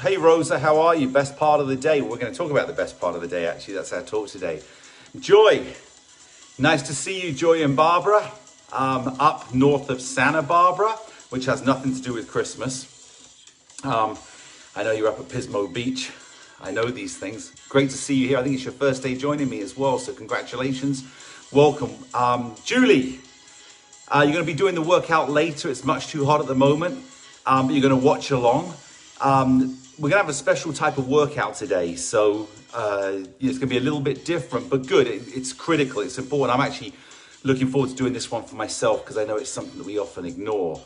Hey Rosa, how are you? Best part of the day. We're going to talk about the best part of the day, actually. That's our talk today. Joy, nice to see you, Joy and Barbara, up north of Santa Barbara, which has nothing to do with Christmas. I know you're up at Pismo Beach. I know these things. Great to see you here. I think it's your first day joining me as well, so congratulations. Welcome. Julie, you're going to be doing the workout later. It's much too hot at the moment, but you're going to watch along. We're gonna have a special type of workout today, so it's gonna be a little bit different, but good. It's critical, it's important. I'm actually looking forward to doing this one for myself because I know it's something that we often ignore.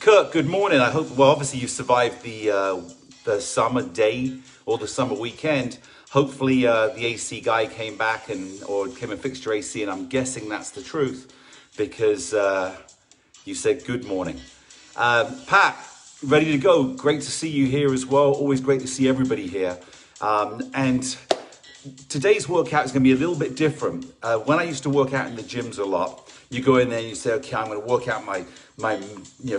Kurt, good morning. I hope, well, obviously you survived the summer day or the summer weekend. Hopefully the AC guy came back or came and fixed your AC, and I'm guessing that's the truth because you said good morning. Pat, ready to go. Great to see you here as well. Always great to see everybody here. And today's workout is going to be a little bit different. When I used to work out in the gyms a lot, you go in there and you say, okay, I'm going to work out my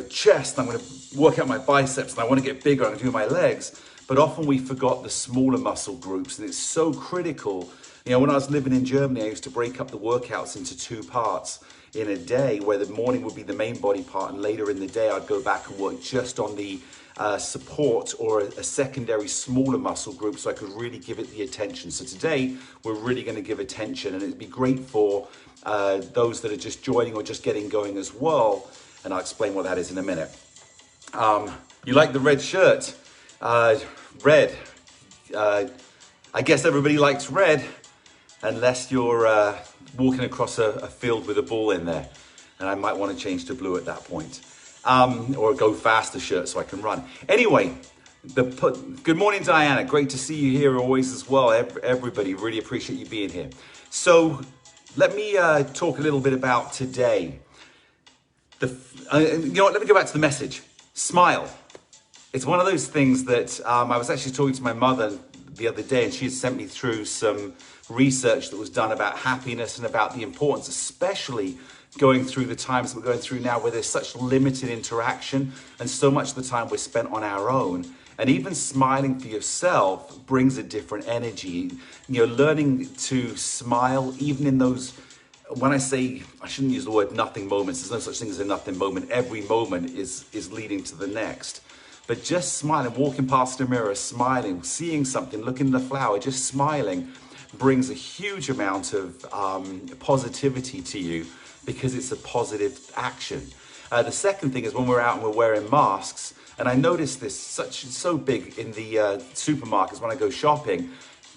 chest. I'm going to work out my biceps, and I want to get bigger. I'm going to do my legs. But often we forgot the smaller muscle groups, and it's so critical. When I was living in Germany, I used to break up the workouts into two parts in a day, where the morning would be the main body part, and later in the day I'd go back and work just on the support or a secondary smaller muscle group, so I could really give it the attention. So today we're really going to give attention, and it'd be great for those that are just joining or just getting going as well, and I'll explain what that is in a minute. You like the red shirt? Red. I guess everybody likes red, unless you're walking across a field with a ball in there, and I might want to change to blue at that point, or go faster shirt so I can run. Anyway, good morning, Diana. Great to see you here always as well. Everybody, really appreciate you being here. So let me talk a little bit about today. Let me go back to the message. Smile. It's one of those things that I was actually talking to my mother the other day, and she had sent me through some research that was done about happiness and about the importance, especially going through the times that we're going through now, where there's such limited interaction and so much of the time we're spent on our own. And even smiling for yourself brings a different energy. Learning to smile, even in those, when I say, I shouldn't use the word nothing moments, there's no such thing as a nothing moment. Every moment is leading to the next. But just smiling, walking past a mirror, smiling, seeing something, looking at the flower, just smiling brings a huge amount of positivity to you, because it's a positive action. The second thing is when we're out and we're wearing masks, and I notice this so big in the supermarkets when I go shopping,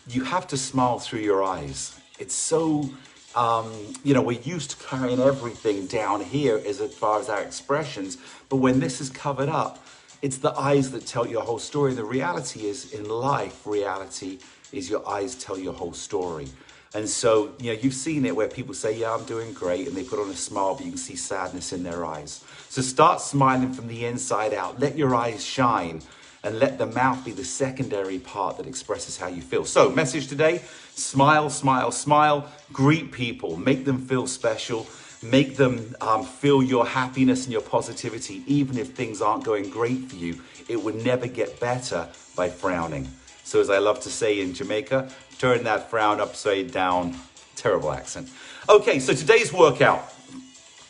you have to smile through your eyes. It's so, we're used to carrying everything down here as far as our expressions, but when this is covered up, it's the eyes that tell your whole story. The reality is, in life, reality is your eyes tell your whole story. And so, you've seen it where people say, yeah, I'm doing great, and they put on a smile, but you can see sadness in their eyes. So start smiling from the inside out. Let your eyes shine, and let the mouth be the secondary part that expresses how you feel. So, message today, smile, smile, smile. Greet people, make them feel special. Make them feel your happiness and your positivity, even if things aren't going great for you. It would never get better by frowning. So as I love to say in Jamaica, turn that frown upside down. Terrible accent. Okay, so today's workout,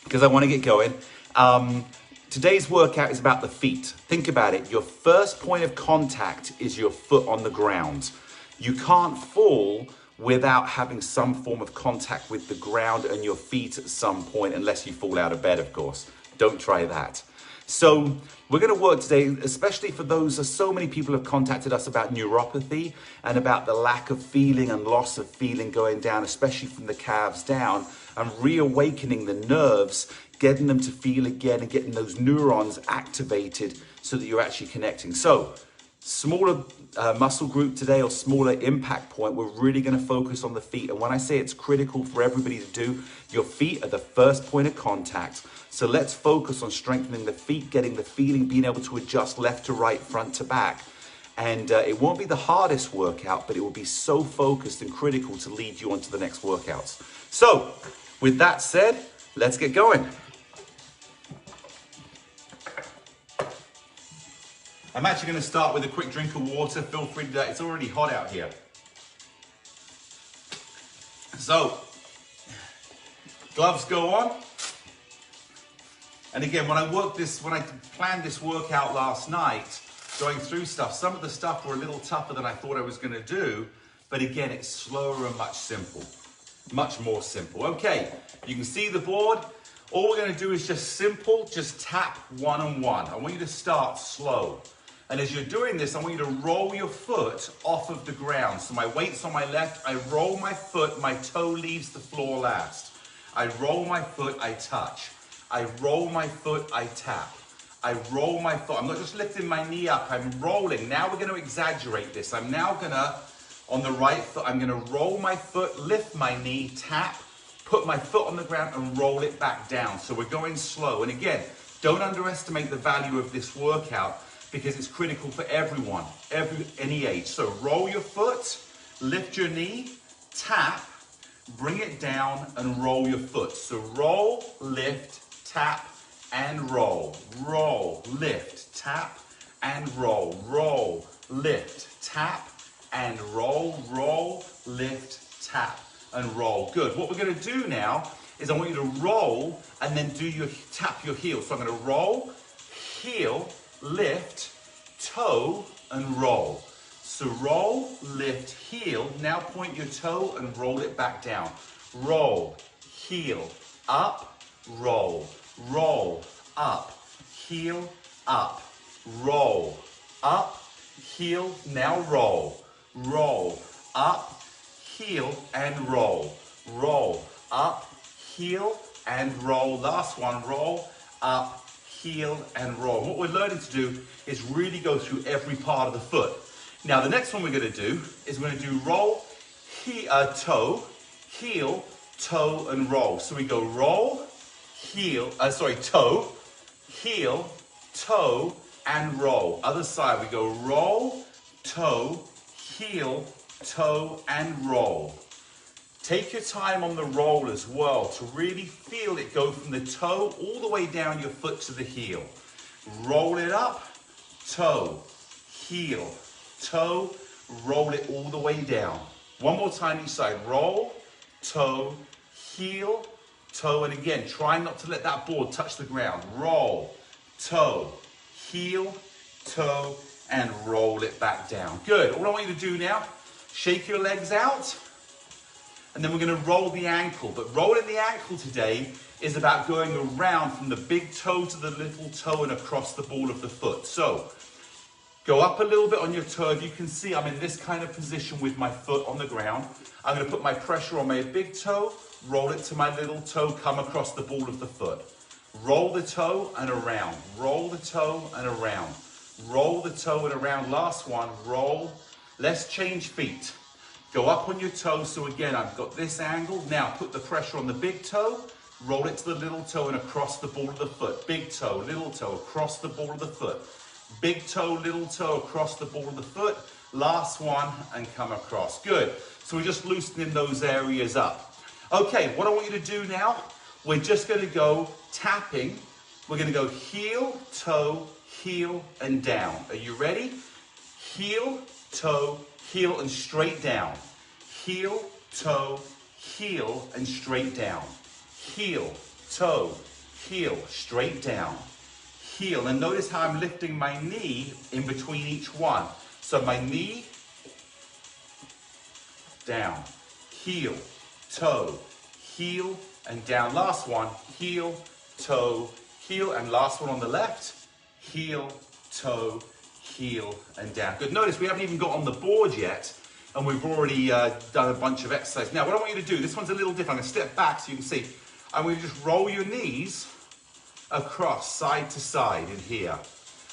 because I want to get going. Today's workout is about the feet. Think about it. Your first point of contact is your foot on the ground. You can't fall without having some form of contact with the ground and your feet at some point, unless you fall out of bed, of course. Don't try that. So we're going to work today, especially for those, so many people have contacted us about neuropathy and about the lack of feeling and loss of feeling going down, especially from the calves down, and reawakening the nerves, getting them to feel again and getting those neurons activated so that you're actually connecting. So smaller muscle group today, or smaller impact point, we're really going to focus on the feet. And when I say it's critical for everybody to do, your feet are the first point of contact. So let's focus on strengthening the feet, getting the feeling, being able to adjust left to right, front to back. And it won't be the hardest workout, but it will be so focused and critical to lead you on to the next workouts. So with that said, let's get going. I'm actually going to start with a quick drink of water. Feel free to do that. It's already hot out here. So, gloves go on. And again, when I planned this workout last night, going through stuff, some of the stuff were a little tougher than I thought I was going to do. But again, it's slower and much more simple. Okay, you can see the board. All we're going to do is just tap one and one. I want you to start slow. And as you're doing this, I want you to roll your foot off of the ground. So my weight's on my left, I roll my foot, my toe leaves the floor last. I roll my foot, I touch. I roll my foot, I tap. I roll my foot. I'm not just lifting my knee up, I'm rolling. Now we're going to exaggerate this. I'm now going to, on the right foot, I'm going to roll my foot, lift my knee, tap, put my foot on the ground and roll it back down. So we're going slow. And again, don't underestimate the value of this workout because it's critical for everyone, any age. So roll your foot, lift your knee, tap, bring it down and roll your foot. So roll, lift, tap, and roll. Roll, lift, tap, and roll. Roll, lift, tap, and roll. Roll, lift, tap, and roll. Good. What we're going to do now is I want you to roll and then tap your heel. So I'm going to roll, heel, lift, toe, and roll. So roll, lift, heel. Now point your toe and roll it back down. Roll, heel, up, roll. Roll, up, heel, up. Roll, up, heel, now roll. Roll, up, heel, and roll. Roll, up, heel, and roll. Last one, roll, up, heel, and roll. What we're learning to do is really go through every part of the foot. Now the next one we're going to do is we're going to do roll, toe, heel, toe, and roll. So we go roll, toe, heel, toe, and roll. Other side, we go roll, toe, heel, toe, and roll. Take your time on the roll as well to really feel it go from the toe all the way down your foot to the heel. Roll it up, toe, heel, toe, roll it all the way down. One more time each side. Roll, toe, heel, toe, and again, try not to let that board touch the ground. Roll, toe, heel, toe, and roll it back down. Good. All I want you to do now, shake your legs out, and then we're going to roll the ankle. But rolling the ankle today is about going around from the big toe to the little toe and across the ball of the foot. So, go up a little bit on your toe. If you can see, I'm in this kind of position with my foot on the ground. I'm going to put my pressure on my big toe, roll it to my little toe, come across the ball of the foot. Roll the toe and around. Roll the toe and around. Roll the toe and around. Last one, roll. Let's change feet. Go up on your toe. So again, I've got this angle. Now put the pressure on the big toe, roll it to the little toe and across the ball of the foot. Big toe, little toe, across the ball of the foot. Big toe, little toe, across the ball of the foot. Last one and come across. Good. So we're just loosening those areas up. Okay, what I want you to do now, we're just going to go tapping. We're going to go heel, toe, heel, and down. Are you ready? Heel, toe, heel, and straight down. Heel, toe, heel, and straight down. Heel, toe, heel, straight down. Heel, and notice how I'm lifting my knee in between each one. So my knee, down, heel, toe, heel, and down. Last one, heel, toe, heel, and last one on the left, heel, toe, heel, and down. Good. Notice we haven't even got on the board yet, and we've already done a bunch of exercise. Now, what I want you to do, this one's a little different. I'm going to step back so you can see. I'm going to just roll your knees across, side to side in here.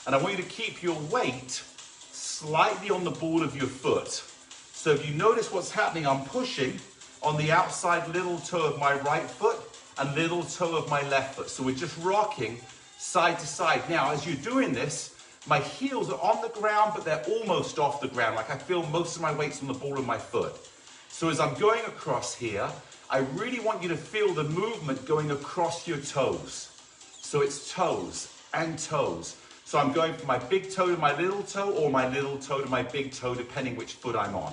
And I want you to keep your weight slightly on the ball of your foot. So if you notice what's happening, I'm pushing on the outside little toe of my right foot and little toe of my left foot. So we're just rocking side to side. Now, as you're doing this, my heels are on the ground, but they're almost off the ground. Like I feel most of my weight's on the ball of my foot. So as I'm going across here, I really want you to feel the movement going across your toes. So it's toes and toes. So I'm going from my big toe to my little toe, or my little toe to my big toe, depending which foot I'm on.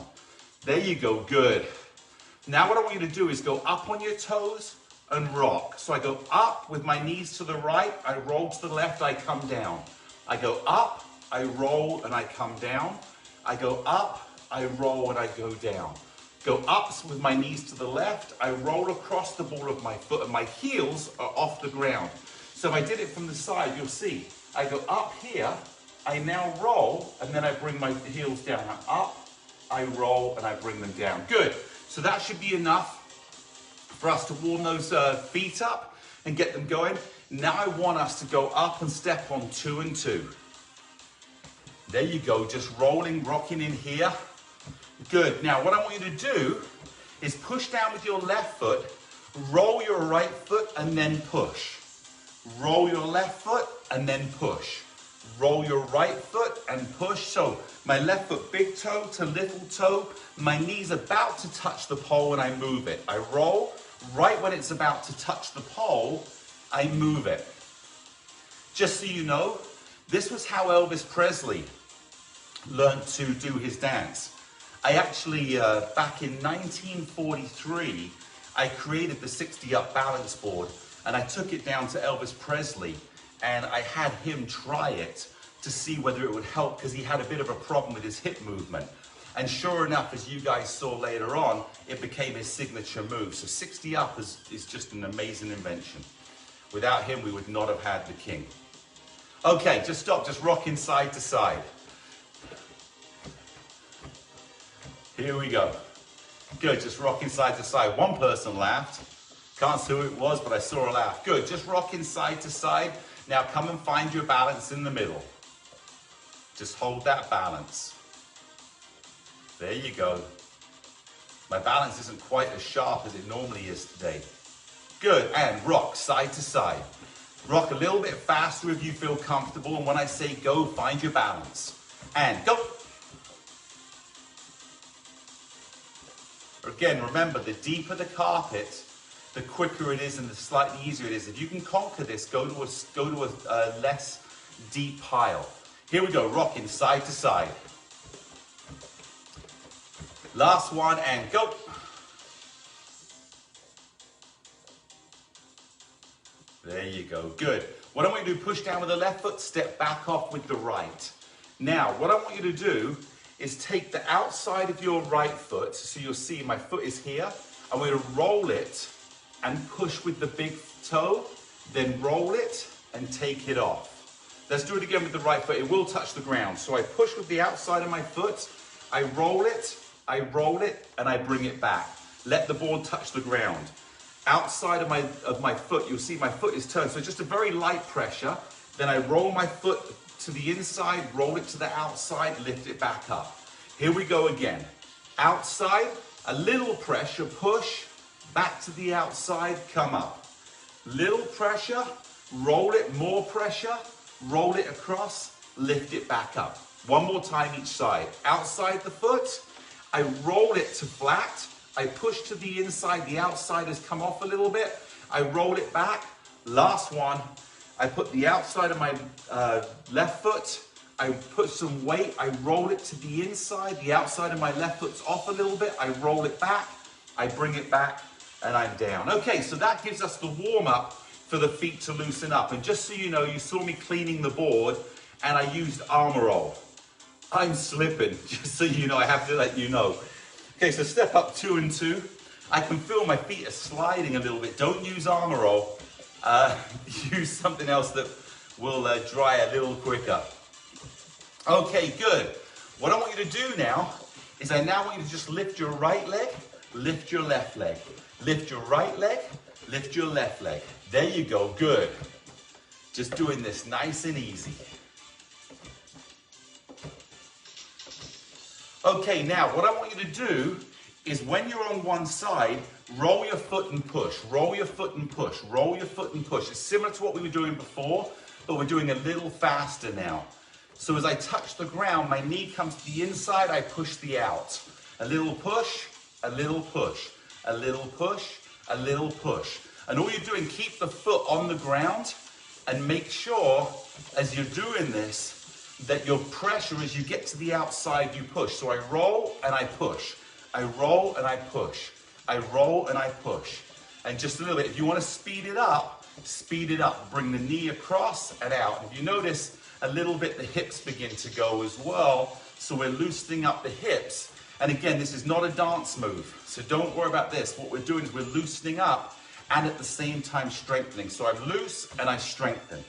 There you go, good. Now what I want you to do is go up on your toes and rock. So I go up with my knees to the right, I roll to the left, I come down. I go up, I roll, and I come down. I go up, I roll, and I go down. Go up with my knees to the left, I roll across the ball of my foot, and my heels are off the ground. So if I did it from the side, you'll see, I go up here, I now roll, and then I bring my heels down. I'm up, I roll, and I bring them down. Good. So that should be enough for us to warm those feet up and get them going. Now I want us to go up and step on 2 and 2. There you go, just rolling, rocking in here. Good. Now what I want you to do is push down with your left foot, roll your right foot, and then push. Roll your left foot and then push. Roll your right foot and push. So my left foot, big toe to little toe. My knee's about to touch the pole and I move it. I roll. Right when it's about to touch the pole, I move it. Just so you know, this was how Elvis Presley learned to do his dance. I actually, back in 1943, I created the 60 up balance board, and I took it down to Elvis Presley, and I had him try it to see whether it would help, because he had a bit of a problem with his hip movement. And sure enough, as you guys saw later on, it became his signature move. So 60 up is just an amazing invention. Without him, we would not have had the king. Okay, just stop, just rocking side to side. Here we go. Good, just rocking side to side. One person laughed. Can't see who it was, but I saw a laugh. Good, just rocking side to side. Now come and find your balance in the middle. Just hold that balance. There you go. My balance isn't quite as sharp as it normally is today. Good, and rock side to side. Rock a little bit faster if you feel comfortable, and when I say go, find your balance. And go. Again, remember, the deeper the carpet, the quicker it is and the slightly easier it is. If you can conquer this, go to a less deep pile. Here we go, rocking side to side. Last one, and go. There you go, good. What I want you to do, push down with the left foot, step back off with the right. Now, what I want you to do is take the outside of your right foot, so you'll see my foot is here. I'm going to roll it and push with the big toe, then roll it and take it off. Let's do it again with the right foot. It will touch the ground. So I push with the outside of my foot, I roll it, and I bring it back. Let the board touch the ground. Outside of my foot, you'll see my foot is turned. So just a very light pressure. Then I roll my foot to the inside, roll it to the outside, lift it back up. Here we go again. Outside, a little pressure, push, back to the outside, come up. Little pressure, roll it, more pressure, roll it across, lift it back up. One more time each side. Outside the foot, I roll it to flat, I push to the inside, the outside has come off a little bit, I roll it back. Last one, I put the outside of my left foot, I put some weight, I roll it to the inside, the outside of my left foot's off a little bit, I roll it back, I bring it back, and I'm down. Okay, so that gives us the warm up for the feet to loosen up. And just so you know, you saw me cleaning the board, and I used armor roll. I'm slipping, just so you know, I have to let you know. Okay, so step up 2 and 2. I can feel my feet are sliding a little bit. Don't use armor roll. Use something else that will dry a little quicker. Okay, good. What I want you to do now is I now want you to just lift your right leg, lift your left leg. Lift your right leg, lift your left leg. There you go, good. Just doing this nice and easy. Okay, now what I want you to do is when you're on one side, roll your foot and push, roll your foot and push, roll your foot and push. It's similar to what we were doing before, but we're doing a little faster now. So as I touch the ground, my knee comes to the inside, I push the out. A little push, a little push, a little push, a little push. And all you're doing, keep the foot on the ground and make sure as you're doing this, that your pressure as you get to the outside, you push. So I roll and I push. I roll and I push. I roll and I push. And just a little bit. If you want to speed it up, speed it up. Bring the knee across and out. If you notice a little bit, the hips begin to go as well. So we're loosening up the hips. And again, this is not a dance move. So don't worry about this. What we're doing is we're loosening up and at the same time strengthening. So I'm loose and I strengthen.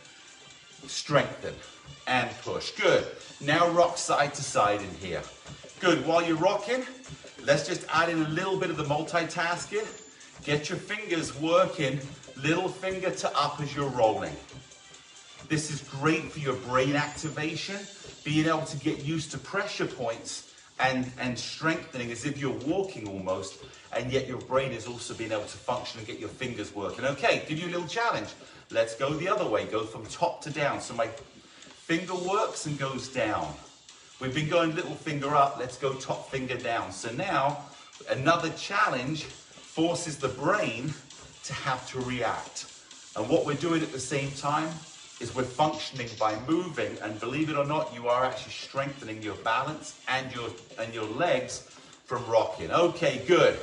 Strengthen and push. Good. Now rock side to side in here. Good. While you're rocking, let's just add in a little bit of the multitasking. Get your fingers working, little finger to up as you're rolling. This is great for your brain activation, being able to get used to pressure points and strengthening as if you're walking almost, and yet your brain is also being able to function and get your fingers working. Okay, give you a little challenge. Let's go the other way, go from top to down. So my finger works and goes down. We've been going little finger up, let's go top finger down. So now, another challenge forces the brain to have to react. And what we're doing at the same time is we're functioning by moving, and believe it or not, you are actually strengthening your balance and your legs from rocking. Okay, good.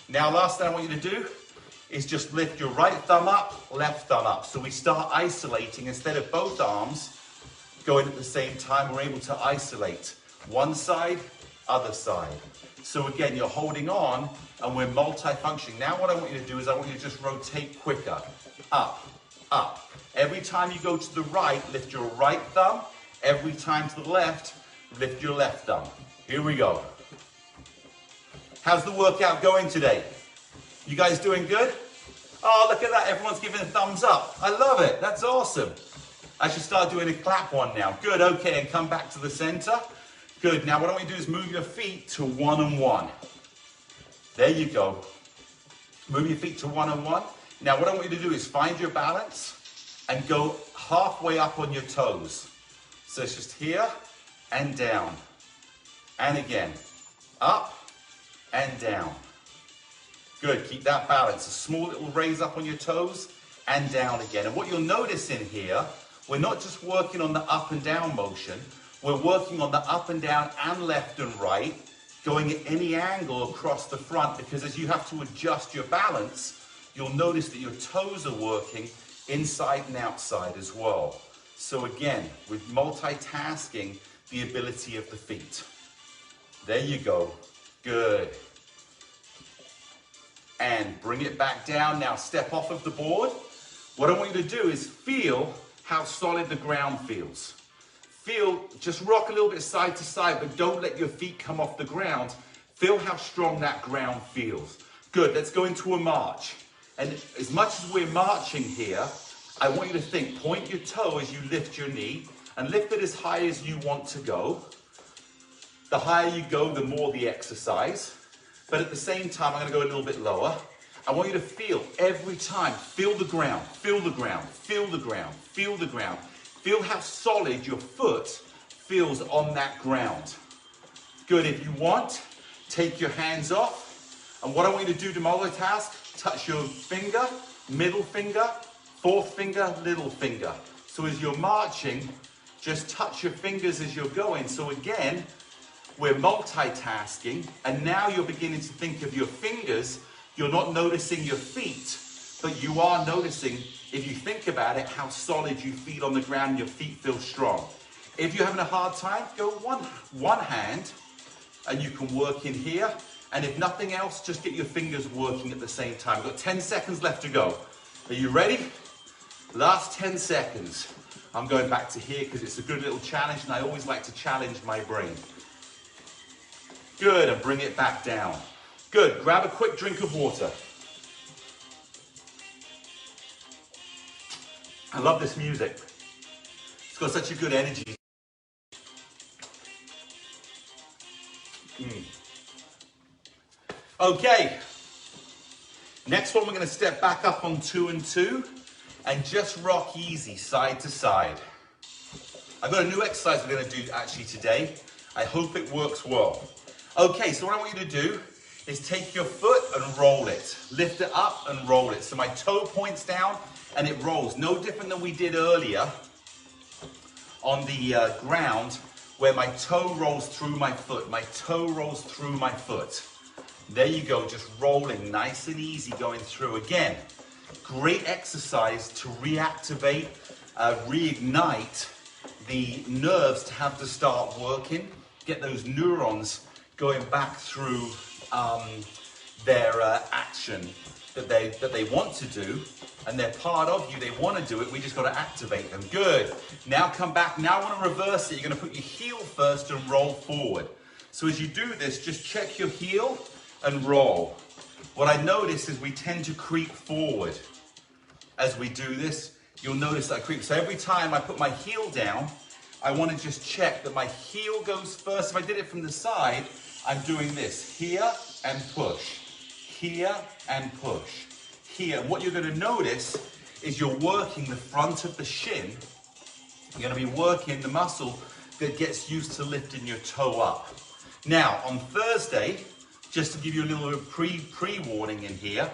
Now, last thing I want you to do is just lift your right thumb up, left thumb up. So we start isolating. Instead of both arms going at the same time, we're able to isolate one side, other side. So again, you're holding on and we're multifunctioning. Now what I want you to do is I want you to just rotate quicker. Up, up. Every time you go to the right, lift your right thumb. Every time to the left, lift your left thumb. Here we go. How's the workout going today? You guys doing good? Oh, look at that. Everyone's giving a thumbs up. I love it. That's awesome. I should start doing a clap one now. Good. Okay. And come back to the center. Good. Now what I want you to do is move your feet to one and one. There you go. Move your feet to one and one. Now what I want you to do is find your balance and go halfway up on your toes. So it's just here and down. And again. Up and down. Good, keep that balance. A small little raise up on your toes and down again. And what you'll notice in here, we're not just working on the up and down motion, we're working on the up and down and left and right, going at any angle across the front, because as you have to adjust your balance, you'll notice that your toes are working inside and outside as well. So again, with multitasking, the ability of the feet. There you go. Good. And bring it back down. Now step off of the board. What I want you to do is feel how solid the ground feels. Feel, just rock a little bit side to side, but don't let your feet come off the ground. Feel how strong that ground feels. Good, let's go into a march. And as much as we're marching here, I want you to think, point your toe as you lift your knee and lift it as high as you want to go. The higher you go, the more the exercise. But at the same time, I'm going to go a little bit lower. I want you to feel every time, feel the ground, feel the ground, feel the ground, feel the ground. Feel how solid your foot feels on that ground. Good, if you want, take your hands off. And what I want you to do to multitask, touch your finger, middle finger, fourth finger, little finger. So as you're marching, just touch your fingers as you're going. So again, we're multitasking, and now you're beginning to think of your fingers. You're not noticing your feet, but you are noticing, if you think about it, how solid you feel on the ground and your feet feel strong. If you're having a hard time, go one hand, and you can work in here. And if nothing else, just get your fingers working at the same time. We've got 10 seconds left to go. Are you ready? Last 10 seconds. I'm going back to here because it's a good little challenge, and I always like to challenge my brain. Good, and bring it back down. Good, grab a quick drink of water. I love this music. It's got such a good energy. Okay, next one we're going to step back up on 2 and 2 and just rock easy side to side. I've got a new exercise we're going to do actually today. I hope it works well. Okay, so what I want you to do is take your foot and roll it. Lift it up and roll it. So my toe points down and it rolls. No different than we did earlier. on the ground where my toe rolls through my foot. My toe rolls through my foot. There you go, just rolling nice and easy going through. Again, great exercise to reactivate, reignite the nerves to have to start working, get those neurons going back through their action that they want to do, and they're part of you, they want to do it, we just got to activate them. Good. Now come back. Now I want to reverse it. You're going to put your heel first and roll forward. So as you do this, just check your heel and roll. What I notice is we tend to creep forward. As we do this, you'll notice that I creep. So every time I put my heel down, I want to just check that my heel goes first. If I did it from the side, I'm doing this. Here and push. Here and push. Here. And what you're going to notice is you're working the front of the shin. You're going to be working the muscle that gets used to lifting your toe up. Now, on Thursday, just to give you a little pre-warning in here,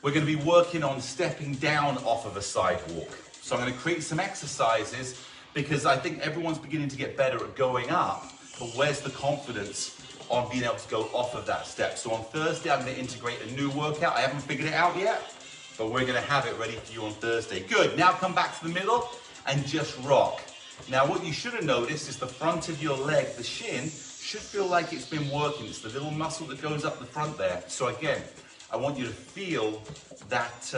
we're going to be working on stepping down off of a sidewalk. So I'm going to create some exercises because I think everyone's beginning to get better at going up, but where's the confidence on being able to go off of that step? So on Thursday, I'm going to integrate a new workout. I haven't figured it out yet, but we're going to have it ready for you on Thursday. Good. Now come back to the middle and just rock. Now what you should have noticed is the front of your leg, the shin, should feel like it's been working. It's the little muscle that goes up the front there. So again, I want you to feel that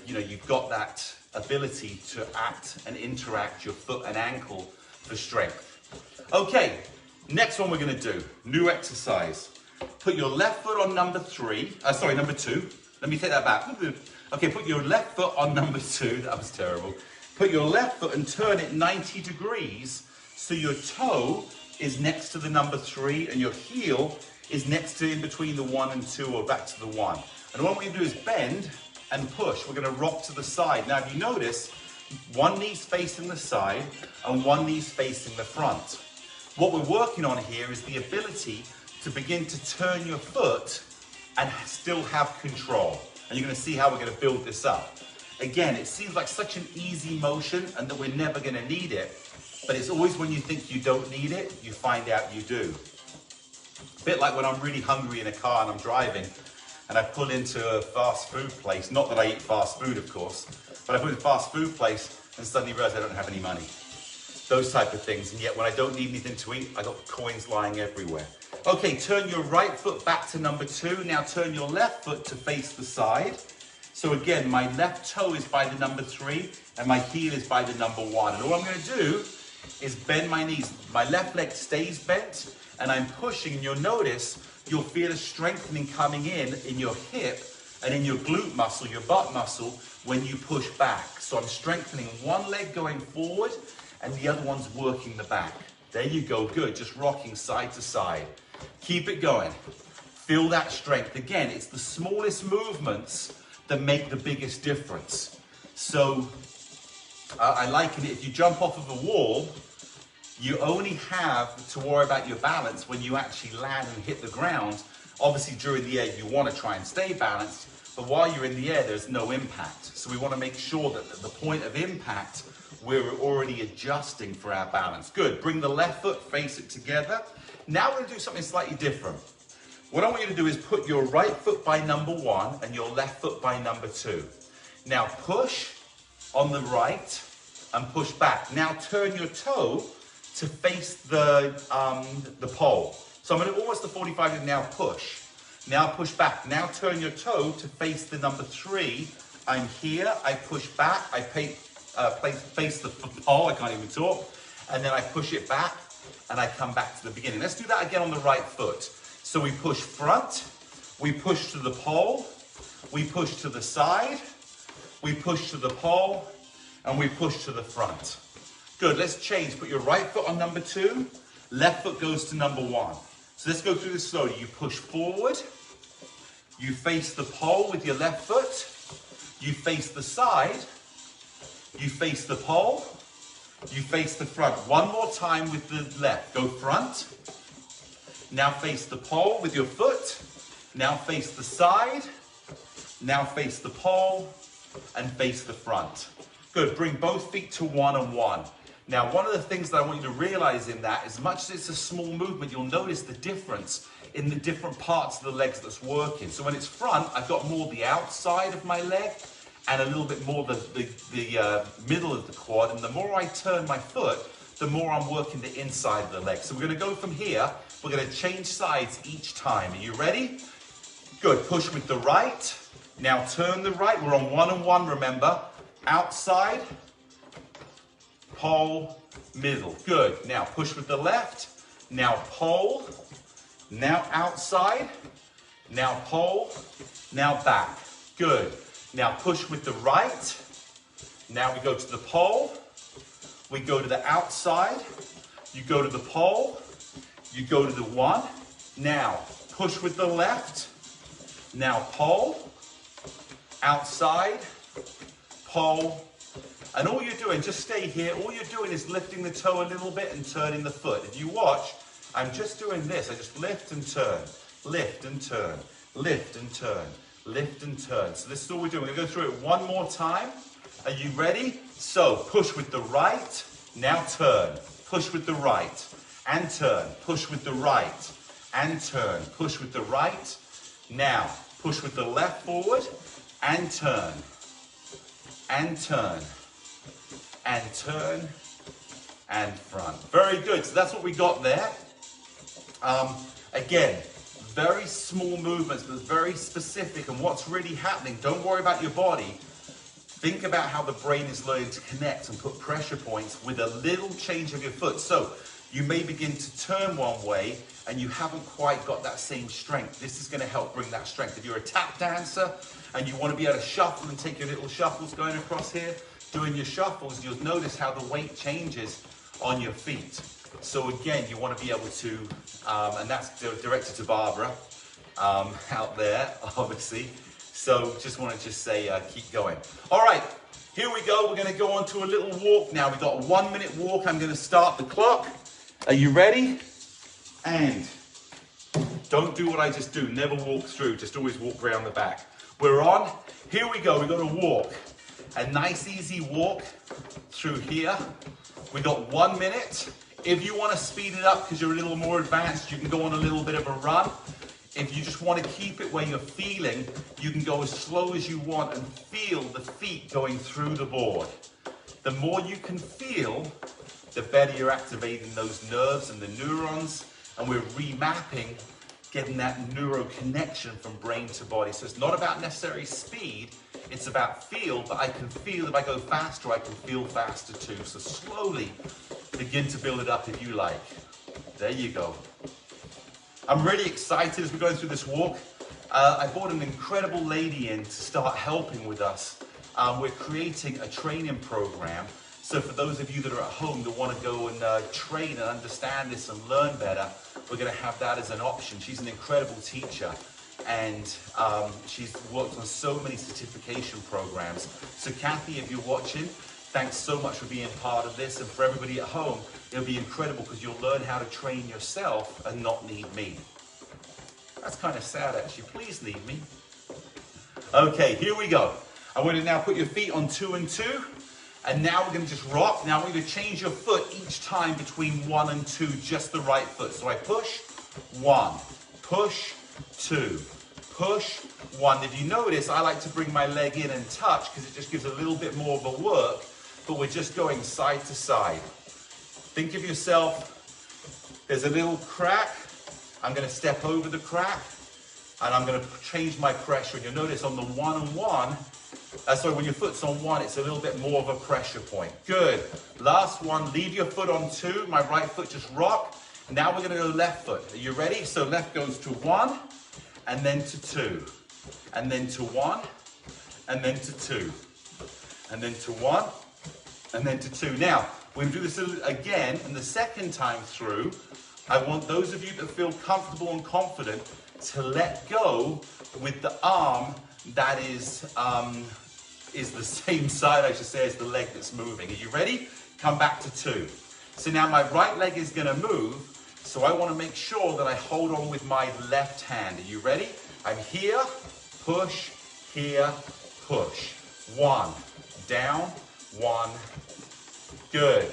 you've got that ability to act and interact your foot and ankle for strength. Okay, next one we're going to do, new exercise. Put your left foot on number two. Let me take that back. Okay, put your left foot on number 2. That was terrible. Put your left foot and turn it 90 degrees so your toe is next to the number 3 and your heel is next to in between the 1 and 2 or back to the 1. And what we're going to do is bend and push. We're going to rock to the side. Now, if you notice, one knee's facing the side and one knee's facing the front. What we're working on here is the ability to begin to turn your foot and still have control. And you're going to see how we're going to build this up. Again, it seems like such an easy motion and that we're never going to need it. But it's always when you think you don't need it, you find out you do. A bit like when I'm really hungry in a car and I'm driving and I pull into a fast food place. Not that I eat fast food, of course, but I pull into a fast food place and suddenly realize I don't have any money. Those type of things. And yet when I don't need anything to eat, I got coins lying everywhere. Okay, turn your right foot back to number 2. Now turn your left foot to face the side. So again, my left toe is by the number 3 and my heel is by the number 1. And all I'm going to do is bend my knees. My left leg stays bent and I'm pushing. You'll notice you'll feel a strengthening coming in your hip and in your glute muscle, your butt muscle, when you push back. So I'm strengthening one leg going forward and the other one's working the back. There you go, good. Just rocking side to side. Keep it going. Feel that strength. Again, it's the smallest movements that make the biggest difference. So I liken it, if you jump off of a wall, you only have to worry about your balance when you actually land and hit the ground. Obviously during the air you want to try and stay balanced, but while you're in the air there's no impact. So we want to make sure that at the point of impact we're already adjusting for our balance. Good, bring the left foot, face it together. Now we're going to do something slightly different. What I want you to do is put your right foot by number 1 and your left foot by number 2. Now push on the right and push back. Now turn your toe to face the pole. So I'm going to almost the 45 degree. Now push. Now push back. Now turn your toe to face the number 3. I'm here. I push back. I face the pole. I can't even talk. And then I push it back and I come back to the beginning. Let's do that again on the right foot. So we push front. We push to the pole. We push to the side. We push to the pole. And we push to the front. Good, let's change. Put your right foot on number 2, left foot goes to number 1. So let's go through this slowly. You push forward, you face the pole with your left foot, you face the side, you face the pole, you face the front. One more time with the left. Go front, now face the pole with your foot, now face the side, now face the pole, and face the front. Good, bring both feet to 1 and 1. Now, one of the things that I want you to realize in that, as much as it's a small movement, you'll notice the difference in the different parts of the legs that's working. So when it's front, I've got more the outside of my leg and a little bit more the middle of the quad. And the more I turn my foot, the more I'm working the inside of the leg. So we're gonna go from here. We're gonna change sides each time. Are you ready? Good, push with the right. Now turn the right, we're on 1 and 1, remember. Outside, pole, middle. Good, now push with the left. Now pole, now outside, now pole, now back. Good, now push with the right. Now we go to the pole. We go to the outside. You go to the pole. You go to the 1. Now push with the left. Now pole, outside, pole, and all you're doing, just stay here, all you're doing is lifting the toe a little bit and turning the foot. If you watch, I'm just doing this, I just lift and turn, lift and turn, lift and turn, lift and turn. So this is all we're doing. We're going to go through it one more time. Are you ready? So push with the right, now turn, push with the right, and turn, push with the right, and turn, push with the right. Now, push with the left forward, and turn, and turn, and turn, and front. Very good, so that's what we got there. Again, very small movements, but very specific, and what's really happening, don't worry about your body. Think about how the brain is learning to connect and put pressure points with a little change of your foot. So, you may begin to turn one way and you haven't quite got that same strength. This is going to help bring that strength. If you're a tap dancer and you want to be able to shuffle and take your little shuffles going across here, doing your shuffles, you'll notice how the weight changes on your feet. So again, you want to be able to, and that's directed to Barbara out there, obviously. So just want to say, keep going. All right, here we go. We're going to go on to a little walk now. We've got a 1 minute walk. I'm going to start the clock. Are you ready? And don't do what I just do. Never walk through. Just always walk around the back. We're on. Here we go. We've got to walk. A nice, easy walk through here. We got 1 minute. If you want to speed it up because you're a little more advanced, you can go on a little bit of a run. If you just want to keep it where you're feeling, you can go as slow as you want and feel the feet going through the board. The more you can feel, the better you're activating those nerves and the neurons, and we're remapping, getting that neuro connection from brain to body. So it's not about necessary speed, it's about feel, but I can feel if I go faster, I can feel faster too. So slowly begin to build it up if you like. There you go. I'm really excited as we're going through this walk. I brought an incredible lady in to start helping with us. We're creating a training program. So for those of you that are at home that want to go and train and understand this and learn better, we're going to have that as an option. She's an incredible teacher, and she's worked on so many certification programs. So Kathy, if you're watching, thanks so much for being part of this. And for everybody at home, it'll be incredible because you'll learn how to train yourself and not need me. That's kind of sad, actually. Please need me. Okay, here we go. I want you to now put your feet on 2 and 2. And now we're going to just rock. Now we're going to change your foot each time between 1 and 2, just the right foot. So I push, 1, push, 2, push, 1. If you notice, I like to bring my leg in and touch because it just gives a little bit more of a work, but we're just going side to side. Think of yourself, there's a little crack. I'm going to step over the crack and I'm going to change my pressure. And you'll notice on the 1 and 1, sorry, when your foot's on 1, it's a little bit more of a pressure point. Good. Last one, leave your foot on 2. My right foot just rock. Now we're going to go left foot. Are you ready? So left goes to 1, and then to 2, and then to 1, and then to 2, and then to 1, and then to 2. Now, we're going to do this again, and the second time through, I want those of you that feel comfortable and confident to let go with the arm that is the same side, I should say, as the leg that's moving. Are you ready? Come back to 2. So now my right leg is going to move, so I want to make sure that I hold on with my left hand. Are you ready? I'm here, push, here, push. 1, down, 1, good.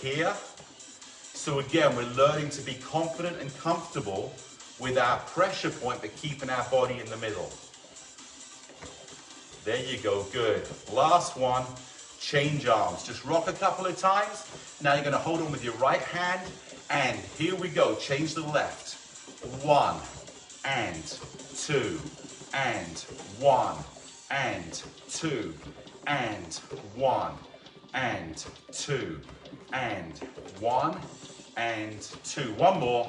here. So again, we're learning to be confident and comfortable with our pressure point, but keeping our body in the middle. There you go, good. Last one, change arms. Just rock a couple of times. Now you're gonna hold on with your right hand, and here we go, change to the left. 1, and 2, and 1, and 2, and 1, and 2, and 1, and 2. One more,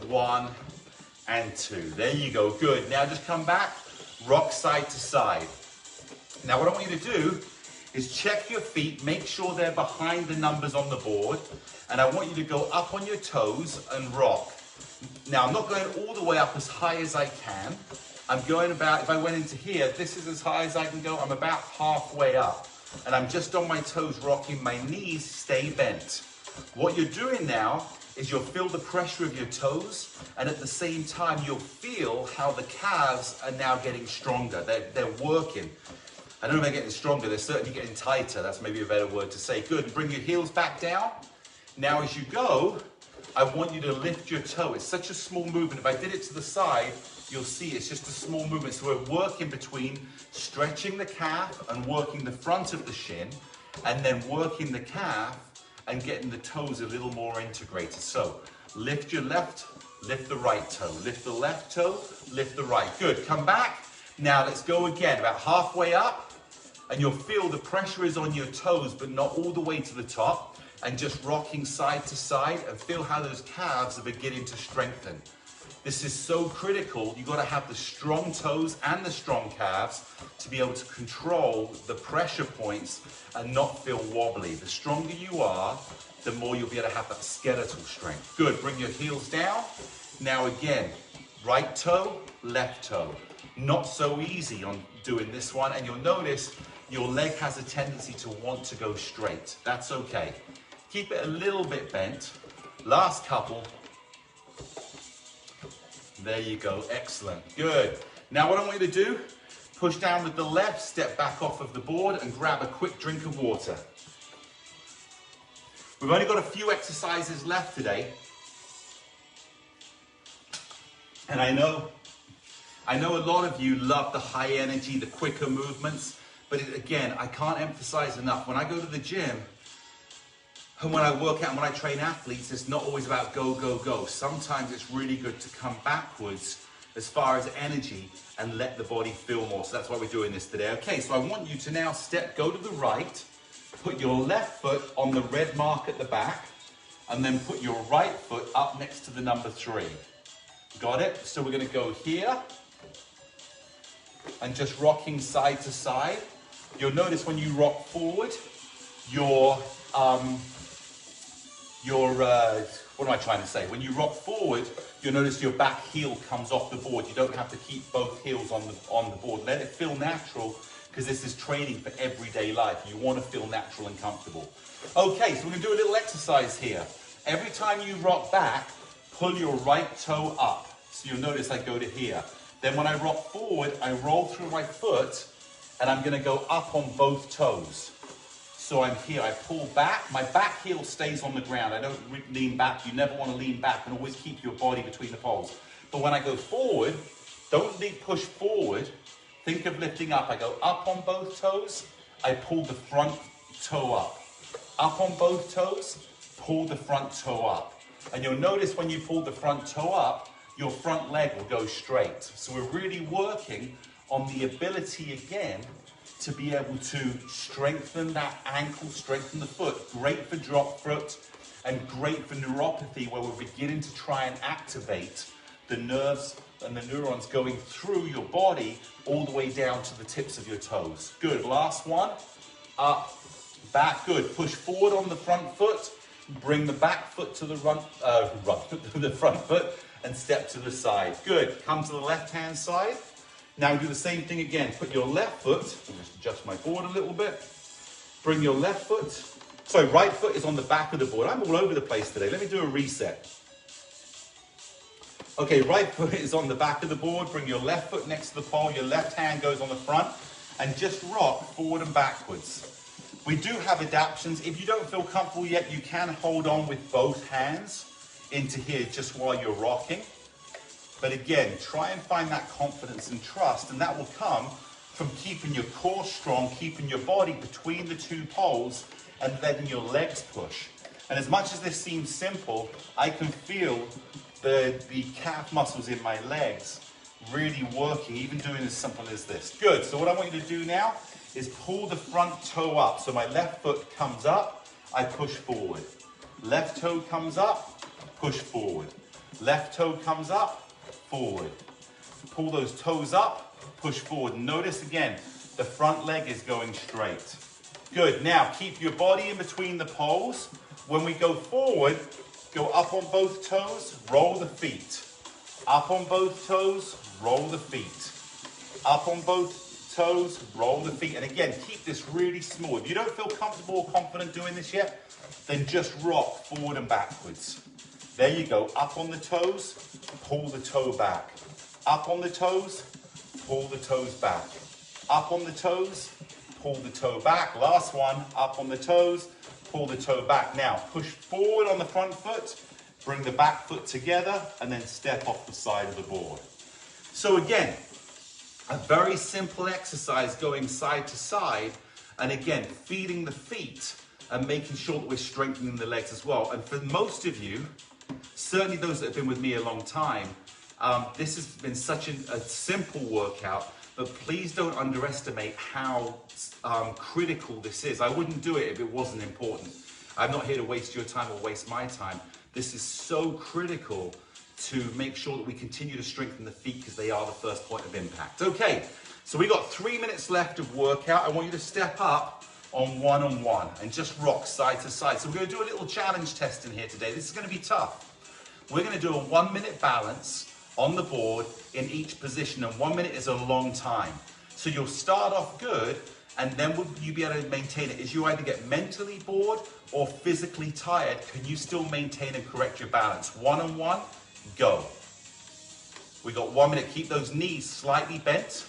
1, and 2. There you go, good. Now just come back, rock side to side. Now what I want you to do is check your feet, make sure they're behind the numbers on the board, and I want you to go up on your toes and rock. Now I'm not going all the way up as high as I can. I'm going about, if I went into here, this is as high as I can go. I'm about halfway up, and I'm just on my toes rocking. My knees stay bent. What you're doing now is you'll feel the pressure of your toes, and at the same time you'll feel how the calves are now getting stronger. They're working. I don't know if they're getting stronger, they're certainly getting tighter. That's maybe a better word to say. Good, bring your heels back down. Now as you go, I want you to lift your toe. It's such a small movement. If I did it to the side, you'll see it's just a small movement. So we're working between stretching the calf and working the front of the shin, and then working the calf and getting the toes a little more integrated. So lift your left, lift the right toe. Lift the left toe, lift the right. Good, come back. Now let's go again, about halfway up, and you'll feel the pressure is on your toes, but not all the way to the top, and just rocking side to side, and feel how those calves are beginning to strengthen. This is so critical. You've got to have the strong toes and the strong calves to be able to control the pressure points and not feel wobbly. The stronger you are, the more you'll be able to have that skeletal strength. Good, bring your heels down. Now again, right toe, left toe. Not so easy on doing this one, and you'll notice your leg has a tendency to want to go straight. That's okay. Keep it a little bit bent. Last couple. There you go, excellent, good. Now what I want you to do, push down with the left, step back off of the board and grab a quick drink of water. We've only got a few exercises left today. And I know a lot of you love the high energy, the quicker movements, but again, I can't emphasize enough. When I go to the gym, and when I work out and when I train athletes, it's not always about go, go, go. Sometimes it's really good to come backwards as far as energy and let the body feel more. So that's why we're doing this today. Okay, so I want you to now go to the right, put your left foot on the red mark at the back, and then put your right foot up next to the number 3. Got it? So we're gonna go here, and just rocking side to side. You'll notice when you rock forward, what am I trying to say? When you rock forward, you'll notice your back heel comes off the board. You don't have to keep both heels on the board. Let it feel natural, because this is training for everyday life. You want to feel natural and comfortable. Okay, so we're gonna do a little exercise here. Every time you rock back, pull your right toe up. So you'll notice I go to here. Then when I rock forward, I roll through my foot, and I'm gonna go up on both toes. So I'm here, I pull back, my back heel stays on the ground. I don't lean back. You never want to lean back, and always keep your body between the poles. But when I go forward, don't push forward. Think of lifting up. I go up on both toes, I pull the front toe up. Up on both toes, pull the front toe up. And you'll notice when you pull the front toe up, your front leg will go straight. So we're really working on the ability again to be able to strengthen that ankle, strengthen the foot. Great for drop foot and great for neuropathy, where we're beginning to try and activate the nerves and the neurons going through your body all the way down to the tips of your toes. Good, last one. Up, back, good. Push forward on the front foot, bring the back foot to the the front foot, and step to the side. Good, come to the left-hand side. Now do the same thing again. Put your left foot, I'll just adjust my board a little bit. Bring your left foot, sorry, right foot is on the back of the board. I'm all over the place today. Let me do a reset. Okay, right foot is on the back of the board. Bring your left foot next to the pole. Your left hand goes on the front, and just rock forward and backwards. We do have adaptions. If you don't feel comfortable yet, you can hold on with both hands into here just while you're rocking. But again, try and find that confidence and trust, and that will come from keeping your core strong, keeping your body between the two poles, and letting your legs push. And as much as this seems simple, I can feel the calf muscles in my legs really working, even doing as simple as this. Good, so what I want you to do now is pull the front toe up. So my left foot comes up, I push forward. Left toe comes up, push forward. Left toe comes up, forward. Pull those toes up, push forward. Notice again, the front leg is going straight. Good, now keep your body in between the poles. When we go forward, go up on both toes, roll the feet. Up on both toes, roll the feet. Up on both toes, roll the feet. And again, keep this really small. If you don't feel comfortable or confident doing this yet, then just rock forward and backwards. There you go. Up on the toes, pull the toe back. Up on the toes, pull the toes back. Up on the toes, pull the toe back. Last one, up on the toes, pull the toe back. Now, push forward on the front foot, bring the back foot together, and then step off the side of the board. So again, a very simple exercise going side to side, and again, feeding the feet and making sure that we're strengthening the legs as well. And for most of you, certainly those that have been with me a long time, this has been such a simple workout, but please don't underestimate how critical this is. I wouldn't do it if it wasn't important. I'm not here to waste your time or waste my time. This is so critical to make sure that we continue to strengthen the feet because they are the first point of impact. Okay, so we got 3 minutes left of workout. I want you to step up on one and just rock side to side. So we're going to do a little challenge test in here today. This is going to be tough. We're going to do a 1 minute balance on the board in each position, and 1 minute is a long time. So you'll start off good, and then will you be able to maintain it? As you either get mentally bored or physically tired, can you still maintain and correct your balance? One, go. We got 1 minute. Keep those knees slightly bent.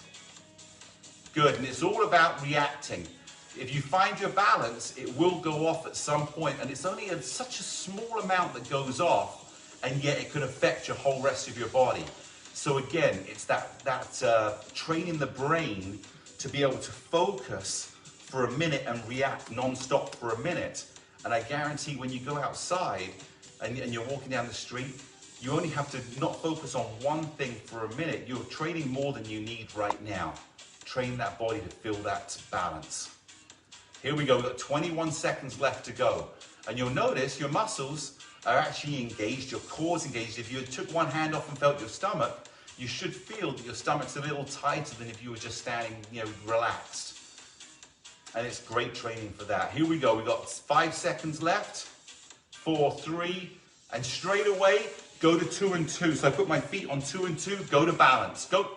Good, and it's all about reacting. If you find your balance, it will go off at some point, and it's only such a small amount that goes off, and yet it could affect your whole rest of your body. So again, it's that training the brain to be able to focus for a minute and react non-stop for a minute. And I guarantee when you go outside and you're walking down the street, you only have to not focus on one thing for a minute. You're training more than you need right now. Train that body to feel that balance. Here we go, we've got 21 seconds left to go. And you'll notice your muscles are actually engaged, your core's engaged. If you took one hand off and felt your stomach, you should feel that your stomach's a little tighter than if you were just standing, relaxed. And it's great training for that. Here we go, we've got 5 seconds left. 4, 3, and straight away, go to 2 and 2. So I put my feet on 2 and 2, go to balance, go.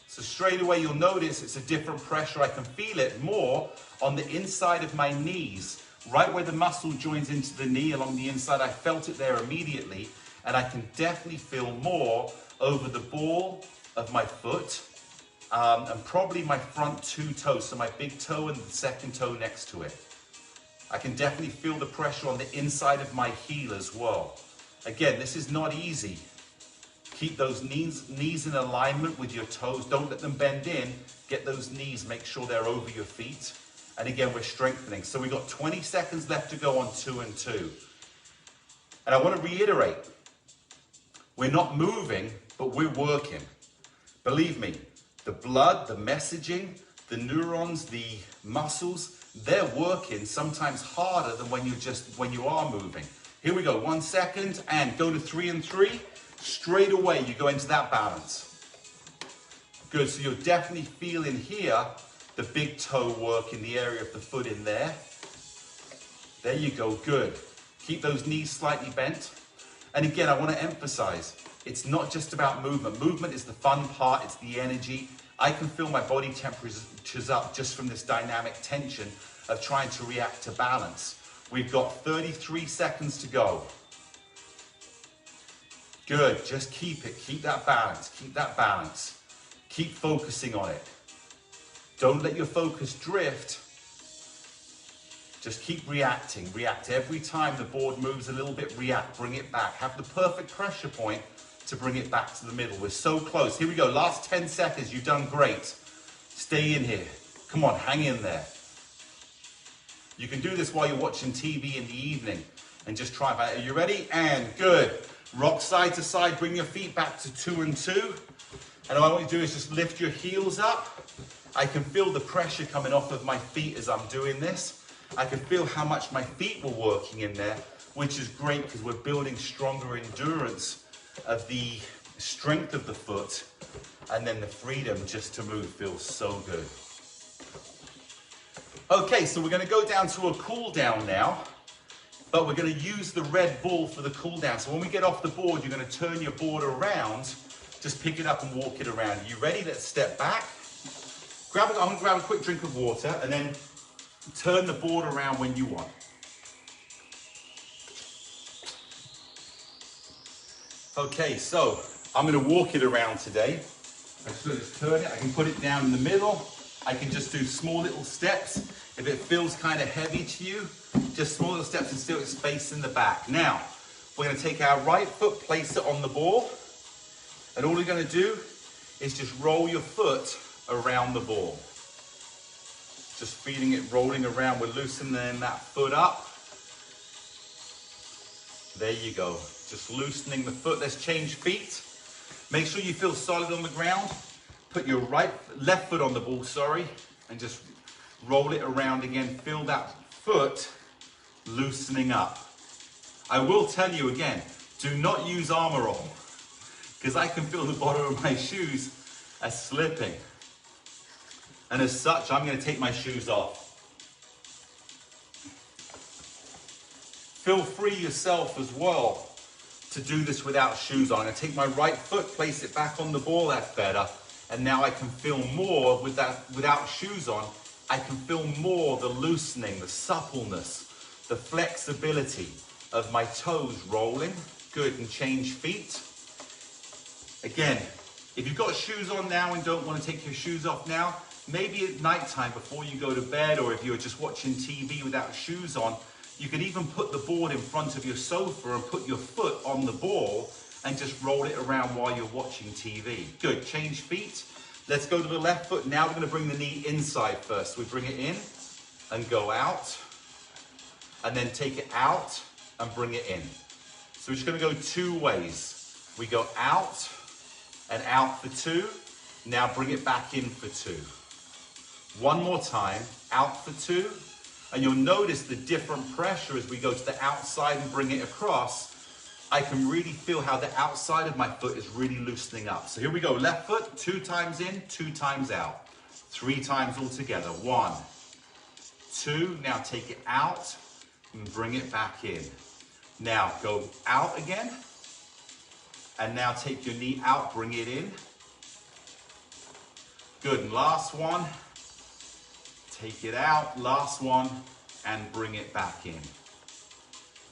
So straight away you'll notice it's a different pressure. I can feel it more on the inside of my knees, right where the muscle joins into the knee along the inside. I felt it there immediately, and I can definitely feel more over the ball of my foot and probably my front 2 toes, so my big toe and the second toe next to it. I can definitely feel the pressure on the inside of my heel as well. Again, this is not easy. Keep those knees in alignment with your toes. Don't let them bend in. Get those knees, make sure they're over your feet. And again, we're strengthening. So we've got 20 seconds left to go on 2 and 2. And I want to reiterate, we're not moving, but we're working. Believe me, the blood, the messaging, the neurons, the muscles, they're working sometimes harder than when you are moving. Here we go, 1 second, and go to 3 and 3. Straight away, you go into that balance. Good, so you're definitely feeling here the big toe work in the area of the foot in there. There you go, good. Keep those knees slightly bent. And again, I want to emphasize, it's not just about movement. Movement is the fun part, it's the energy. I can feel my body temperatures up just from this dynamic tension of trying to react to balance. We've got 33 seconds to go. Good, just keep it, keep that balance, keep that balance. Keep focusing on it. Don't let your focus drift, Just keep reacting, react. Every time the board moves a little bit, react, bring it back. Have the perfect pressure point to bring it back to the middle. We're so close. Here we go, last 10 seconds, you've done great. Stay in here. Come on, hang in there. You can do this while you're watching TV in the evening and just try that. Are you ready? And good. Rock side to side, bring your feet back to 2 and 2. And all I want you to do is just lift your heels up. I can feel the pressure coming off of my feet as I'm doing this. I can feel how much my feet were working in there, which is great because we're building stronger endurance of the strength of the foot, and then the freedom just to move feels so good. Okay, so we're going to go down to a cool down now, but we're going to use the red ball for the cool down. So when we get off the board, you're going to turn your board around, just pick it up and walk it around. Are you ready? Let's step back. I'm going to grab a quick drink of water and then turn the board around when you want. Okay, so I'm going to walk it around today. I just turn it. I can put it down in the middle. I can just do small little steps. If it feels kind of heavy to you, just small little steps and still it's space in the back. Now, we're going to take our right foot, place it on the ball. And all we're going to do is just roll your foot around the ball. Just feeling it rolling around. We're loosening that foot up. There you go. Just loosening the foot. Let's change feet. Make sure you feel solid on the ground. Put your left foot on the ball, and just roll it around again. Feel that foot loosening up. I will tell you again, do not use armor on, because I can feel the bottom of my shoes are slipping. And as such, I'm going to take my shoes off. Feel free yourself as well to do this without shoes on. I'm going to take my right foot, place it back on the ball. That's better. And now I can feel more with that without shoes on. I can feel more the loosening, the suppleness, the flexibility of my toes rolling. Good, and change feet. Again, if you've got shoes on now and don't want to take your shoes off now, maybe at nighttime before you go to bed, or if you're just watching TV without shoes on, you could even put the board in front of your sofa and put your foot on the ball and just roll it around while you're watching TV. Good, change feet. Let's go to the left foot. Now we're going to bring the knee inside first. We bring it in and go out, and then take it out and bring it in. So we're just going to go 2 ways. We go out and out for 2. Now bring it back in for 2. One more time, out for 2. And you'll notice the different pressure as we go to the outside and bring it across. I can really feel how the outside of my foot is really loosening up. So here we go, left foot, 2 times in, 2 times out. 3 times all together. 1, 2, now take it out and bring it back in. Now go out again. And now take your knee out, bring it in. Good, and last one. Take it out, last one, and bring it back in.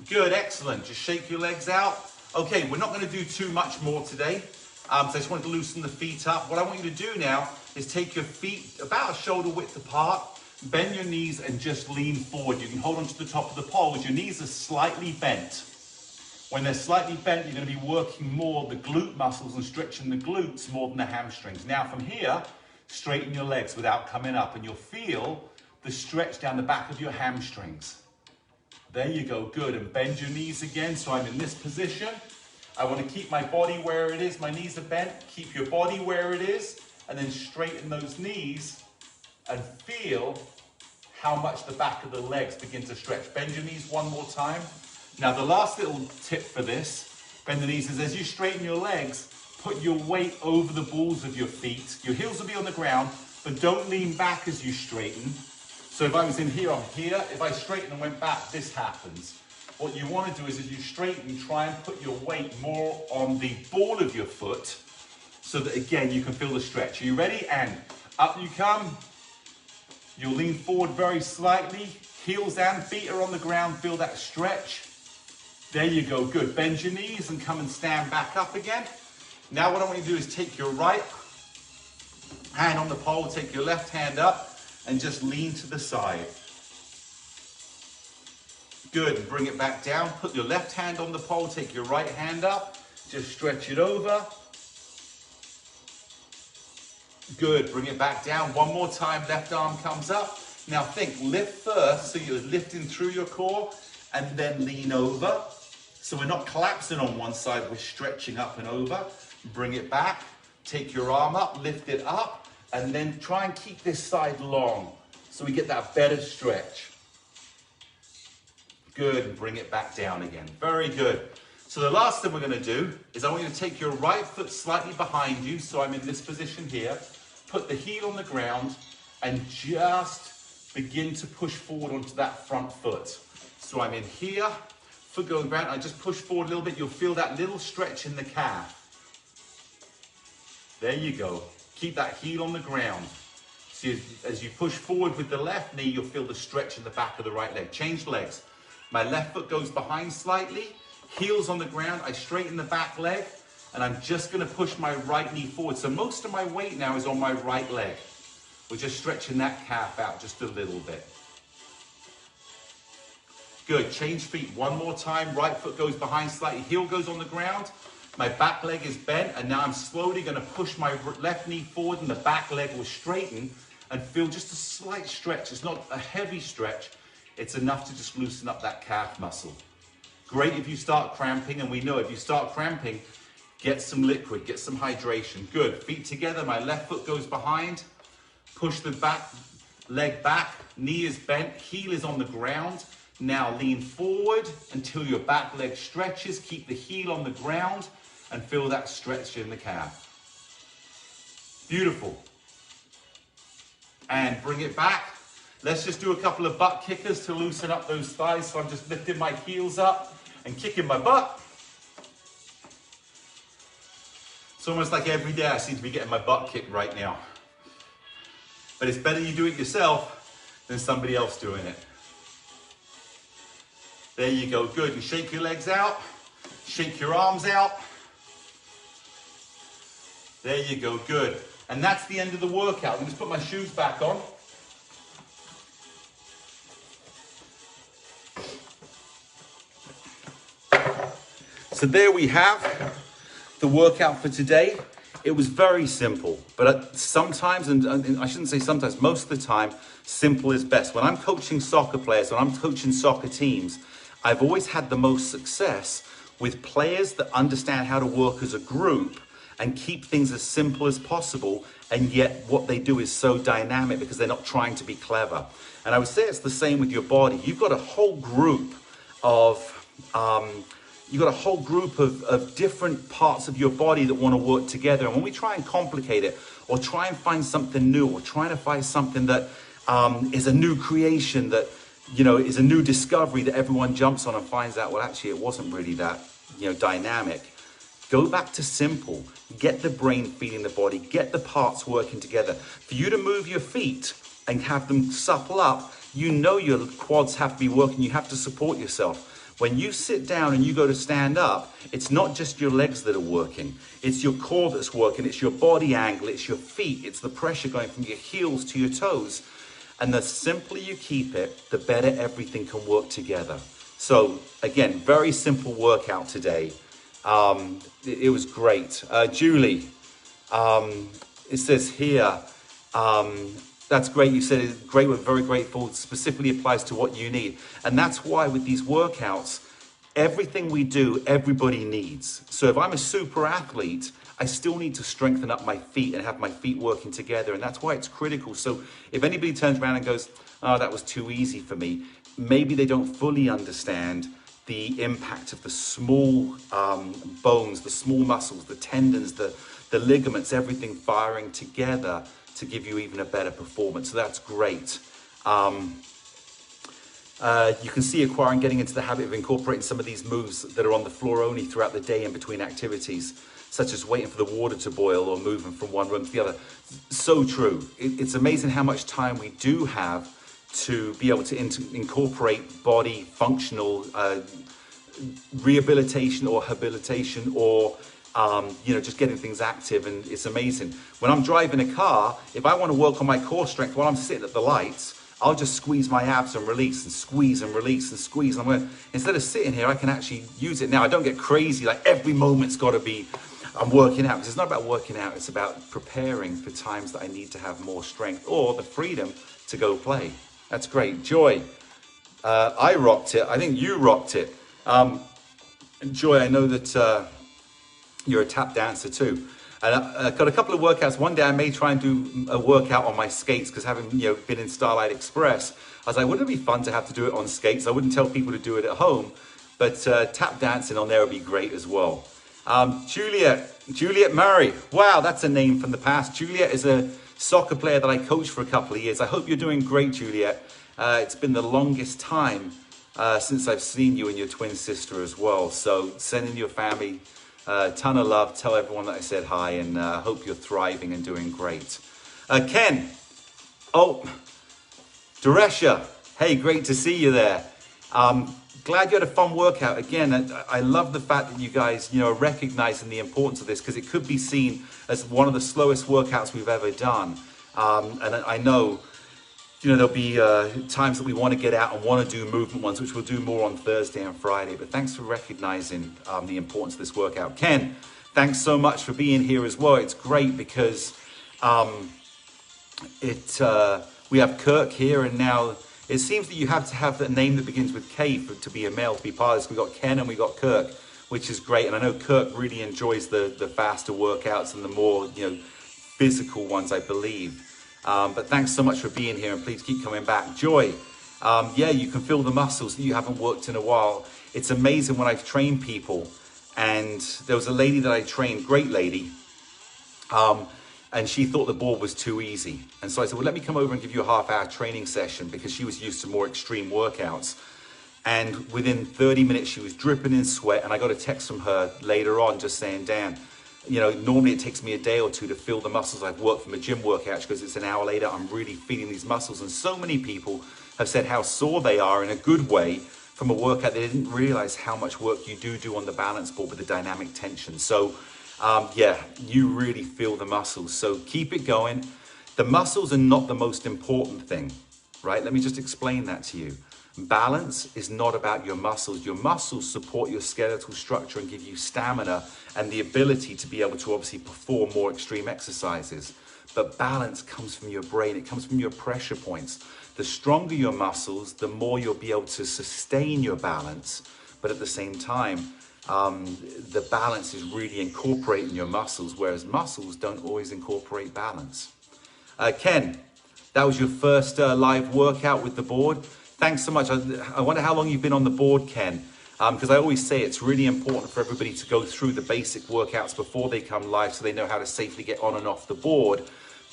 Good, excellent. Just shake your legs out. Okay, we're not going to do too much more today. So I just wanted to loosen the feet up. What I want you to do now is take your feet about a shoulder width apart, bend your knees and just lean forward. You can hold onto the top of the pole as your knees are slightly bent. When they're slightly bent, you're going to be working more the glute muscles and stretching the glutes more than the hamstrings. Now from here, straighten your legs without coming up, and you'll feel the stretch down the back of your hamstrings. There you go, good. And bend your knees again. So I'm in this position. I want to keep my body where it is. My knees are bent. Keep your body where it is, and then straighten those knees and feel how much the back of the legs begin to stretch. Bend your knees one more time. Now the last little tip for this, bend the knees, is as you straighten your legs, put your weight over the balls of your feet. Your heels will be on the ground, but don't lean back as you straighten. So if I was in here, I'm here. If I straighten and went back, this happens. What you want to do is as you straighten, try and put your weight more on the ball of your foot so that, again, you can feel the stretch. Are you ready? And up you come. You'll lean forward very slightly. Heels and feet are on the ground. Feel that stretch. There you go. Good. Bend your knees and come and stand back up again. Now what I want you to do is take your right hand on the pole, take your left hand up, and just lean to the side. Good, and bring it back down. Put your left hand on the pole, take your right hand up, just stretch it over. Good, bring it back down. One more time, left arm comes up. Now think, lift first, so you're lifting through your core, and then lean over. So we're not collapsing on one side, we're stretching up and over. Bring it back, take your arm up, lift it up, and then try and keep this side long, so we get that better stretch. Good, and bring it back down again. Very good. So the last thing we're going to do is I want you to take your right foot slightly behind you, so I'm in this position here. Put the heel on the ground and just begin to push forward onto that front foot. So I'm in here, foot going ground, I just push forward a little bit. You'll feel that little stretch in the calf. There you go. Keep that heel on the ground. See, as you push forward with the left knee, you'll feel the stretch in the back of the right leg. Change legs. My left foot goes behind slightly, heels on the ground, I straighten the back leg, and I'm just gonna push my right knee forward. So most of my weight now is on my right leg. We're just stretching that calf out just a little bit. Good, change feet one more time. Right foot goes behind slightly, heel goes on the ground. My back leg is bent, and now I'm slowly gonna push my left knee forward, and the back leg will straighten and feel just a slight stretch. It's not a heavy stretch. It's enough to just loosen up that calf muscle. Great if you start cramping, and we know if you start cramping, get some liquid, get some hydration. Good, feet together, my left foot goes behind, push the back leg back, knee is bent, heel is on the ground. Now lean forward until your back leg stretches, keep the heel on the ground, and feel that stretch in the calf. Beautiful. And bring it back. Let's just do a couple of butt kickers to loosen up those thighs. So I'm just lifting my heels up and kicking my butt. It's almost like every day I seem to be getting my butt kicked right now. But it's better you do it yourself than somebody else doing it. There you go, good. And shake your legs out, shake your arms out. There you go, good. And that's the end of the workout. Let me just put my shoes back on. So there we have the workout for today. It was very simple, but sometimes, and I shouldn't say sometimes, most of the time, simple is best. When I'm coaching soccer players, when I'm coaching soccer teams, I've always had the most success with players that understand how to work as a group and keep things as simple as possible, and yet what they do is so dynamic because they're not trying to be clever. And I would say it's the same with your body. You've got a whole group of different parts of your body that want to work together. And when we try and complicate it, or try and find something new, or trying to find something that is a new creation, that is a new discovery that everyone jumps on and finds out, well, actually, it wasn't really that dynamic. Go back to simple. Get the brain feeding the body. Get the parts working together. For you to move your feet and have them supple up, your quads have to be working. You have to support yourself. When you sit down and you go to stand up, it's not just your legs that are working. It's your core that's working. It's your body angle. It's your feet. It's the pressure going from your heels to your toes. And the simpler you keep it, the better everything can work together. So again, very simple workout today. It was great. Julie, it says here, that's great. You said it's great. We're very grateful. It specifically applies to what you need. And that's why with these workouts, everything we do, everybody needs. So if I'm a super athlete, I still need to strengthen up my feet and have my feet working together. And that's why it's critical. So if anybody turns around and goes, oh, that was too easy for me, maybe they don't fully understand the impact of the small bones, the small muscles, the tendons, the ligaments, everything firing together to give you even a better performance. So that's great. You can see acquiring, getting into the habit of incorporating some of these moves that are on the floor only throughout the day in between activities, such as waiting for the water to boil or moving from one room to the other. So true. It's amazing how much time we do have to be able to incorporate body functional rehabilitation or habilitation, or just getting things active. And it's amazing. When I'm driving a car, if I want to work on my core strength while I'm sitting at the lights, I'll just squeeze my abs and release and squeeze and release and squeeze. And instead of sitting here, I can actually use it. Now, I don't get crazy, like every moment's got to be, I'm working out. Because it's not about working out, it's about preparing for times that I need to have more strength or the freedom to go play. That's great. Joy, I rocked it. I think you rocked it. And Joy, I know that you're a tap dancer too. And I've got a couple of workouts. One day I may try and do a workout on my skates because having been in Starlight Express, I was like, wouldn't it be fun to have to do it on skates? I wouldn't tell people to do it at home, but tap dancing on there would be great as well. Juliet Murray. Wow, that's a name from the past. Juliet is a soccer player that I coached for a couple of years. I hope you're doing great, Juliet. It's been the longest time since I've seen you and your twin sister as well. So sending your family a ton of love. Tell everyone that I said hi, and hope you're thriving and doing great. Ken. Oh, Duresha. Hey, great to see you there. Glad you had a fun workout. Again, I love the fact that you guys, are recognizing the importance of this, because it could be seen as one of the slowest workouts we've ever done. And I know, there'll be times that we want to get out and want to do movement ones, which we'll do more on Thursday and Friday. But thanks for recognizing the importance of this workout. Ken, thanks so much for being here as well. It's great because we have Kirk here, and now it seems that you have to have a name that begins with K to be a male, to be part of this. We've got Ken and we got Kirk, which is great. And I know Kirk really enjoys the faster workouts and the more physical ones, I believe. But thanks so much for being here, and please keep coming back. Joy, yeah, you can feel the muscles that you haven't worked in a while. It's amazing when I've trained people, and there was a lady that I trained, great lady, and she thought the board was too easy. And so I said, well, let me come over and give you a half-hour training session, because she was used to more extreme workouts. And within 30 minutes, she was dripping in sweat, and I got a text from her later on just saying, Dan, normally it takes me a day or two to feel the muscles I've worked from a gym workout, because it's an hour later, I'm really feeling these muscles. And so many people have said how sore they are in a good way from a workout. They didn't realize how much work you do on the balance board with the dynamic tension. So yeah, you really feel the muscles. So keep it going. The muscles are not the most important thing, right? Let me just explain that to you. Balance is not about your muscles. Your muscles support your skeletal structure and give you stamina and the ability to be able to obviously perform more extreme exercises. But balance comes from your brain. It comes from your pressure points. The stronger your muscles, the more you'll be able to sustain your balance. But at the same time, the balance is really incorporating your muscles, whereas muscles don't always incorporate balance. Ken, that was your first live workout with the board. Thanks so much. I wonder how long you've been on the board, Ken, because I always say it's really important for everybody to go through the basic workouts before they come live so they know how to safely get on and off the board.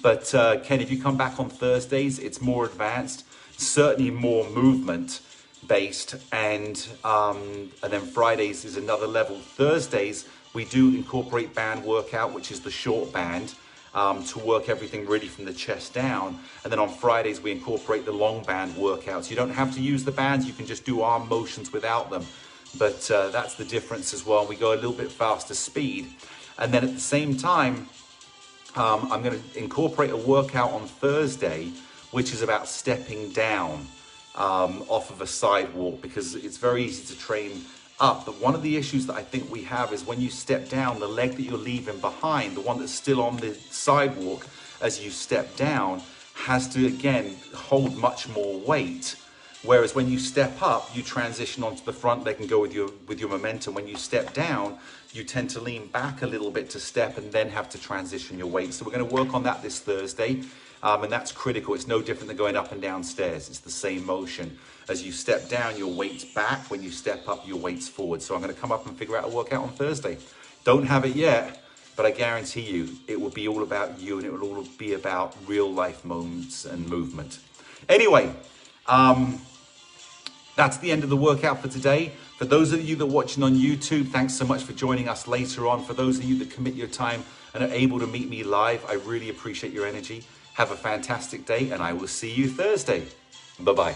But Ken, if you come back on Thursdays, it's more advanced, certainly more movement based, and then Fridays is another level. Thursdays, we do incorporate band workout, which is the short band, to work everything really from the chest down. And then on Fridays, we incorporate the long band workouts. You don't have to use the bands, you can just do arm motions without them. But that's the difference as well. We go a little bit faster speed. And then at the same time, I'm going to incorporate a workout on Thursday, which is about stepping down off of a sidewalk, because it's very easy to train up. But one of the issues that I think we have is when you step down, the leg that you're leaving behind, the one that's still on the sidewalk as you step down, has to again hold much more weight. Whereas when you step up, you transition onto the front leg and go with your momentum. When you step down, you tend to lean back a little bit to step and then have to transition your weight. So we're going to work on that this Thursday. And that's critical. It's no different than going up and down stairs. It's the same motion. As you step down, your weight's back. When you step up, your weight's forward. So I'm going to come up and figure out a workout on Thursday. Don't have it yet, but I guarantee you it will be all about you, and it will all be about real life moments and movement. Anyway, that's the end of the workout for today. For those of you that are watching on YouTube, thanks so much for joining us later on. For those of you that commit your time and are able to meet me live, I really appreciate your energy. Have a fantastic day, and I will see you Thursday. Bye-bye.